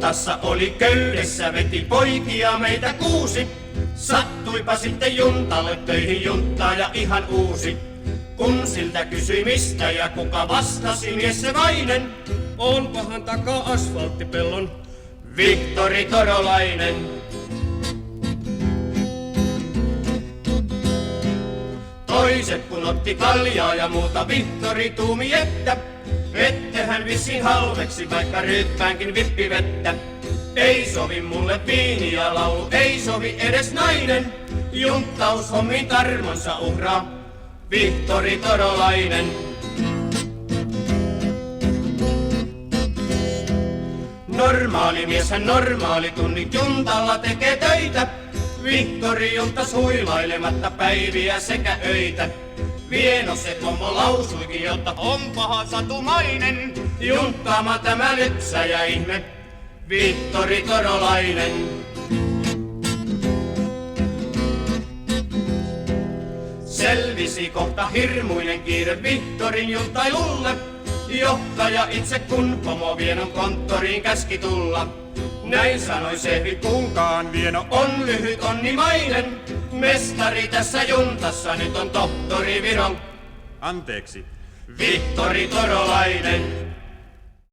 juntassa oli köydessä, veti poikia meitä 6. Sattuipa sitten juntalle töihin junttaaja ihan uusi. Kun siltä kysyi mistä ja kuka vastasi mies se vainen, onpahan takaa asfalttipellon Vihtori Torolainen. Toiset kun otti kaljaa ja muuta, Vihtori tuumi ettehän vissiin halveksi, vaikka ryyppäänkin vippivettä. Ei sovi mulle viini ja laulu, ei sovi edes nainen. Junttaushommiin tarmonsa uhraa Vihtori Torolainen. Normaali mieshän normaali tunnit juntalla tekee töitä. Vihtori juntas huilailematta päiviä sekä öitä. Vieno se pommo lausuikin, jotta onpahan satumainen junttaama tämä lypsä ja ihme Vihtori Torolainen. Selvisi kohta hirmuinen kiire Vihtorin junttailulle. Johtaja itse kun pomo Vienon konttoriin käski tulla. Näin sanoi se kunkaan Vieno on lyhyt onnimainen. Mestari tässä juntassa nyt on tohtori Viron. Anteeksi. Vihtori Torolainen.